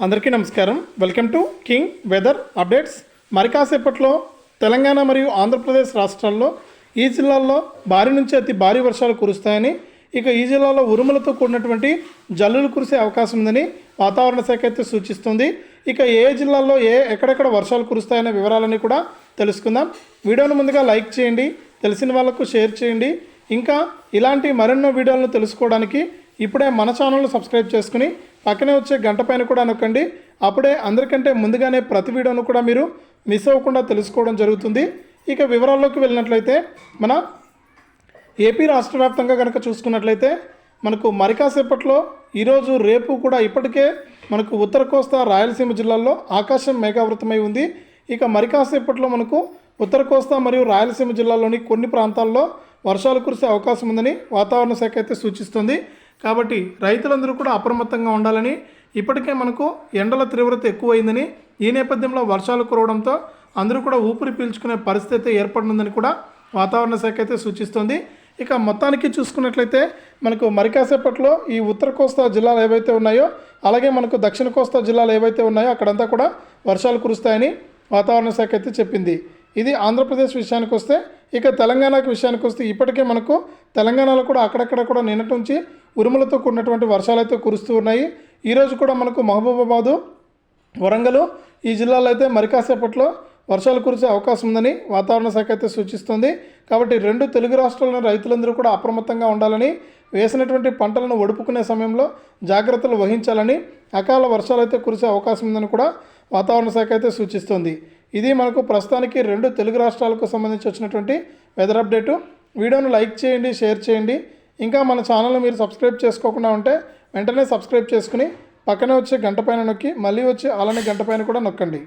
అందరికీ నమస్కారం. Welcome to King weather updates. మరి కాసేపట్లో తెలంగాణ మరియు ఆంధ్రప్రదేశ్ రాష్ట్రాల్లో ఈ జిల్లాల్లో భారీ నుంచి అతి భారీ వర్షాలు కురుస్తాయని, ఇక ఈ జిల్లాలో ఉరుములతో కూడినటువంటి జల్లులు కురిసే అవకాశం ఉందని వాతావరణ శాఖ అయితే సూచిస్తుంది. ఇక ఏ జిల్లాల్లో ఎక్కడెక్కడ వర్షాలు కురుస్తాయనే వివరాలన్నీ కూడా తెలుసుకుందాం. వీడియోను ముందుగా లైక్ చేయండి, తెలిసిన వాళ్ళకు షేర్ చేయండి. ఇంకా ఇలాంటి మరెన్నో వీడియోలను తెలుసుకోవడానికి ఇప్పుడే మన ఛానల్ను సబ్స్క్రైబ్ చేసుకుని పక్కనే వచ్చే గంట పైన కూడా నొక్కండి. అప్పుడే అందరికంటే ముందుగానే ప్రతి వీడియోను కూడా మీరు మిస్ అవ్వకుండా తెలుసుకోవడం జరుగుతుంది. ఇక వివరాల్లోకి వెళ్ళినట్లయితే మన ఏపీ రాష్ట్ర వ్యాప్తంగా కనుక చూసుకున్నట్లయితే మనకు మరి కాసేపట్లో ఈరోజు రేపు కూడా ఇప్పటికే మనకు ఉత్తర కోస్తా రాయలసీమ జిల్లాల్లో ఆకాశం మేఘావృతమై ఉంది. ఇక మరి కాసేపట్లో మనకు ఉత్తర కోస్తా మరియు రాయలసీమ జిల్లాల్లోని కొన్ని ప్రాంతాల్లో వర్షాలు కురిసే అవకాశం ఉందని వాతావరణ శాఖ అయితే సూచిస్తుంది. కాబట్టి రైతులందరూ కూడా అప్రమత్తంగా ఉండాలని, ఇప్పటికే మనకు ఎండల తీవ్రత ఎక్కువైందని, ఈ నేపథ్యంలో వర్షాలు కురవడంతో అందరూ కూడా ఊపిరి పీల్చుకునే పరిస్థితి ఏర్పడనుందని కూడా వాతావరణ శాఖ అయితే సూచిస్తుంది. ఇక మొత్తానికి చూసుకున్నట్లయితే మనకు మరి కాసేపట్లో ఈ ఉత్తర కోస్తా జిల్లాలు ఏవైతే ఉన్నాయో, అలాగే మనకు దక్షిణ కోస్తా జిల్లాలు ఏవైతే ఉన్నాయో అక్కడంతా కూడా వర్షాలు కురుస్తాయని వాతావరణ శాఖ అయితే చెప్పింది. ఇది ఆంధ్రప్రదేశ్ విషయానికి వస్తే, ఇక తెలంగాణకు విషయానికి వస్తే ఇప్పటికే మనకు తెలంగాణలో కూడా అక్కడక్కడ కూడా నిన్నటి నుంచి ఉరుములతో కూడినటువంటి వర్షాలు అయితే కురుస్తూ ఉన్నాయి. ఈరోజు కూడా మనకు మహబూబాబాదు, వరంగల్ ఈ జిల్లాలో అయితే మరి కాసేపట్లో వర్షాలు కురిసే అవకాశం ఉందని వాతావరణ శాఖ అయితే సూచిస్తుంది. కాబట్టి రెండు తెలుగు రాష్ట్రాల్లోని రైతులందరూ కూడా అప్రమత్తంగా ఉండాలని, వేసినటువంటి పంటలను ఒడుపుకునే సమయంలో జాగ్రత్తలు వహించాలని, అకాల వర్షాలు అయితే కురిసే అవకాశం ఉందని కూడా వాతావరణ శాఖ అయితే సూచిస్తుంది. ఇది మనకు ప్రస్తుతానికి రెండు తెలుగు రాష్ట్రాలకు సంబంధించి వచ్చినటువంటి వెదర్ అప్డేటు. వీడియోను లైక్ చేయండి, షేర్ చేయండి. ఇంకా మన ఛానల్ని మీరు సబ్స్క్రైబ్ చేసుకోకుండా ఉంటే వెంటనే సబ్స్క్రైబ్ చేసుకుని పక్కనే వచ్చే గంట పైన నొక్కి మళ్ళీ వచ్చి అలానే గంట పైన కూడా నొక్కండి.